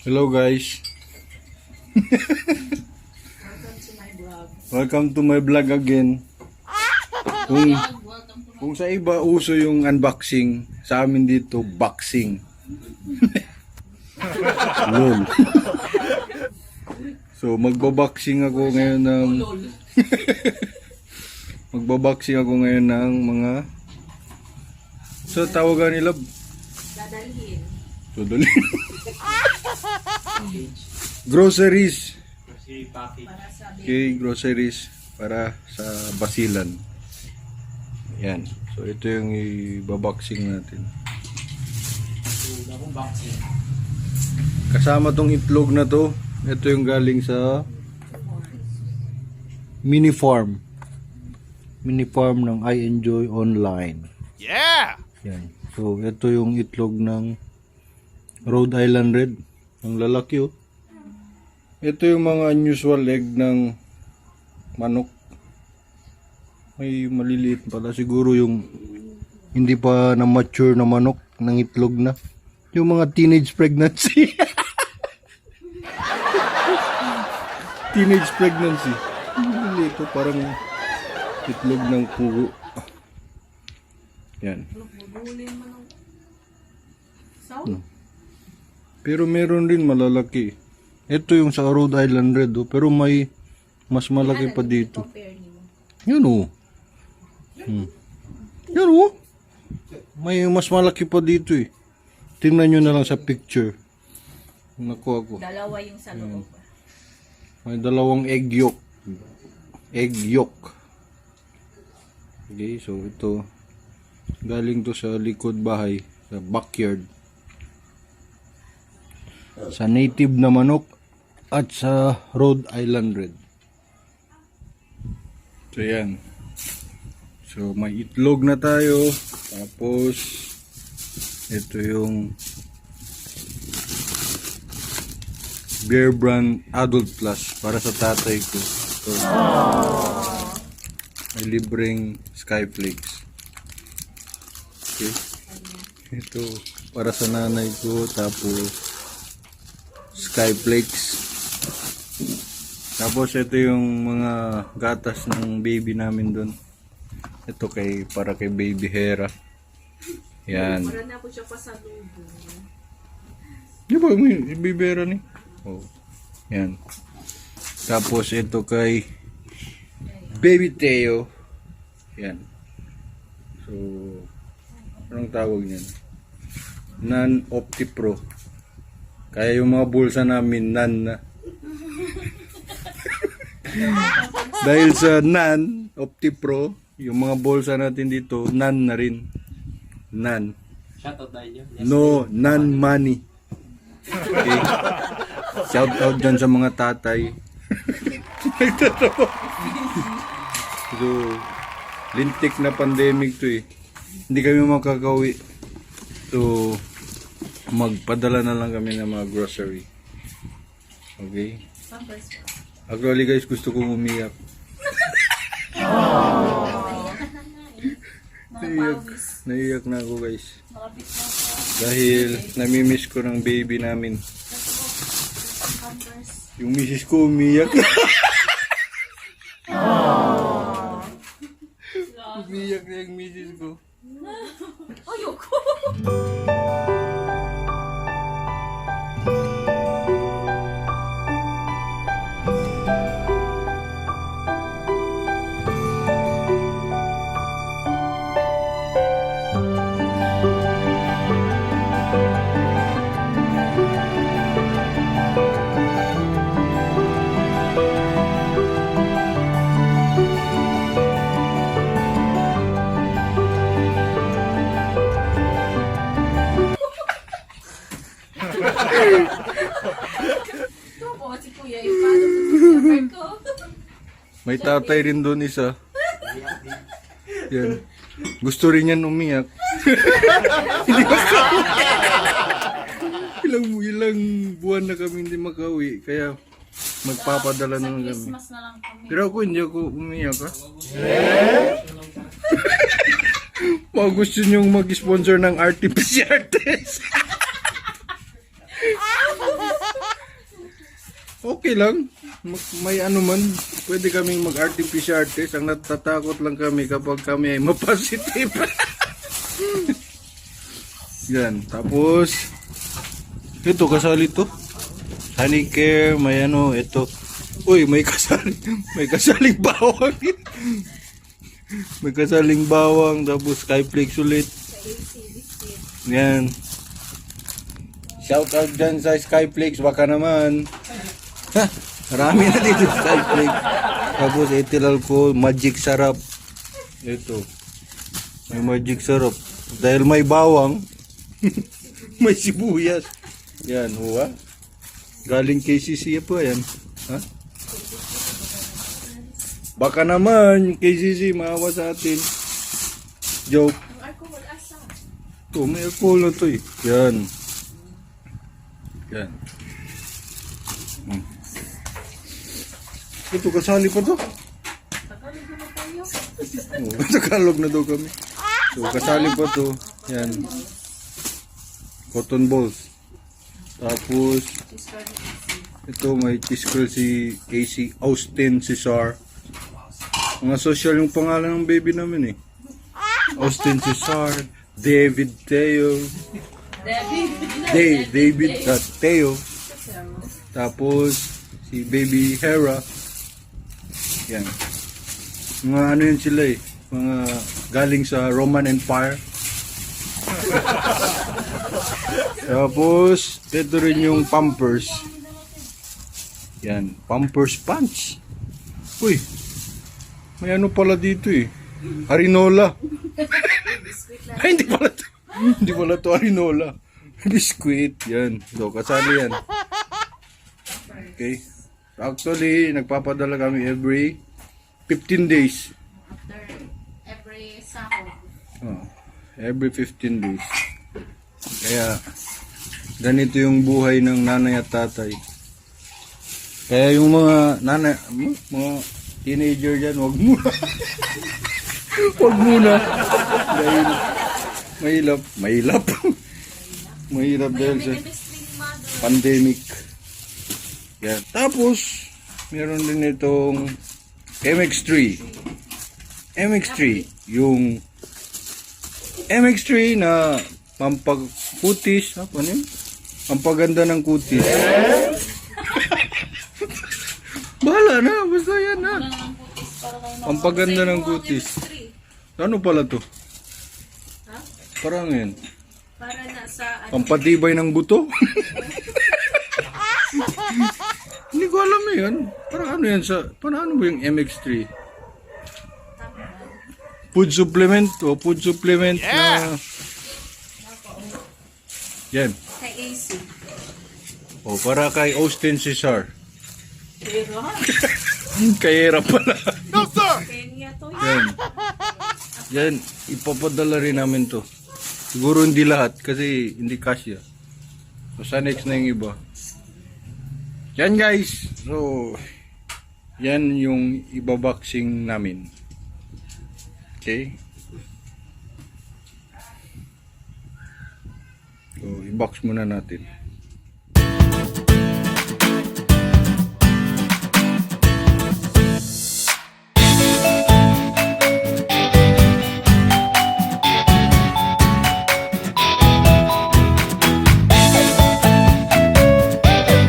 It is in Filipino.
Hello guys. Welcome to my vlog again. Kung sa iba uso yung unboxing, sa amin dito boxing. Lol. So magbaboxing ako ngayon ng mga sa tawagan nila dadalhin. Groceries. Okay, groceries para sa basilan. Yan. So ito yung ibaboxing natin. Kasama tong itlog na to. Ito yung galing sa mini farm. Mini farm ng i&Joy online. Yeah! Yan. So ito yung itlog ng Rhode Island Red. Ang lalaki oh. Ito yung mga unusual egg ng manok. May maliliit pala siguro yung hindi pa na mature na manok ng itlog na. Yung mga teenage pregnancy. Teenage pregnancy. Ito parang itlog ng pugo. Yan. Pero meron din malalaki. Ito yung sa Rhode Island Red oh, pero may mas malaki pa dito. Yan oh. Yan oh. May mas malaki pa dito eh. Tingnan nyo na lang sa picture. Nakuha ko. Dalawa yung sa loob. May dalawang egg yolk. Egg yolk. Okay, so ito galing to sa likod bahay, sa backyard. Sa native na manok at sa Rhode Island Red. So yan. So may itlog na tayo. Tapos ito yung Bear Brand Adult Plus para sa tatay ko. So, may libreng Skyflakes. Okay. Ito para sa nanay ko. Tapos Skyflakes. Tapos ito yung mga gatas ng baby namin doon. Ito para kay baby Hera. Yan. Para na po siya pasalubong. Di ba may baby Hera ni? Oh. Yan. Tapos ito kay baby Teo. Yan. So anong tawag niyan? Non-Opti Pro. Kaya yung mga bulsa namin nan na. Dahil sa nan Opti Pro, yung mga bulsa natin dito nan na rin. Nan. Shoutout tayo. No, nan money. Okay. Shout out dyan sa mga tatay. So, lintik na pandemic to eh. Hindi kami makakauwi. So, magpadala na lang kami ng mga grocery. Okay? Actually guys, gusto kong umiyak. Naiyak na ako guys. Dahil namimiss ko ng baby namin. Yung misis ko umiyak. Umiyak na yung misis ko. Ayoko. May tatay rin doon isa. Yan. Gusto rin yan umiyak. Hindi ilang buwan na kami hindi makauwi. Kaya magpapadala na lang kami. Pero ako hindi ako umiyak ha. Mga gusto nyong mag-sponsor ng RT-PCR test. okay lang. May ano man, pwede kaming mag-artist. Ang natatakot lang kami kapag kami ay mapositive. Yan. Tapos, ito, kasali to. Honey care, may ano, ito. Uy, may kasaling bawang. May kasaling bawang, tapos skyflakes ulit. Yan. Shout out dyan sa skyflakes, baka naman. Ha, marami na dito skyflakes. Tapos ethyl alcohol, magic sarap. Ito. May magic sarap. Dahil may bawang, may sibuyas. Yan, huwa. Galing KCC po yan. Ha? Baka naman, KCC, maawa sa atin. Joke. Ito, may alcohol na to eh. Yan. Yan. Ito, kasali pa to. Tagalog na daw kami. So, kasali pa to. Yan. Cotton balls. Tapos, ito may cheese curl si Casey Austin Cesar. Mga social yung pangalan ng baby namin eh. Austin Cesar, David Teo. David Teo. Tapos, si baby Hera. Yan. Mga ano yun sila eh. Mga galing sa Roman Empire. Tapos, ito rin yung Pampers. Yan, Pampers Punch. Uy, may ano pala dito eh. Harinola. Ay, hindi pala to. Hindi pala to harinola. Biskuit, yan. So, kasali yan. Okay. Actually, nagpapadala kami every 15 days. Every sahod. Oh, every 15 days. Kaya, ganito yung buhay ng nanay at tatay. Kaya yung mga nanay, mga teenager dyan, wag muna. Wag muna. Dahil mahirap. Mahirap dahil sa pandemic. Yan. Tapos, meron din itong MX3. MX3, yung MX3 na pampagkutis, ano yun? Pampaganda ng kutis. Bahala na, basta yan na. Pampaganda ng kutis. Ano pala to? Parang yan. Para na sa Pampatibay ng buto? Hindi ko alam yan. Parang ano yan sa... Paano ba yung MX3? Food supplement o food supplement na... Yan. kay AC. O, para kay Austin Cesar. Pero, Kayera pala. Kenya to. Yan. Yan, ipapadala rin namin to. Siguro hindi lahat kasi hindi kasya. So, sa next na yung iba. Yan guys. So, yan yung ibaboxing namin. Okay. So, i-box muna natin.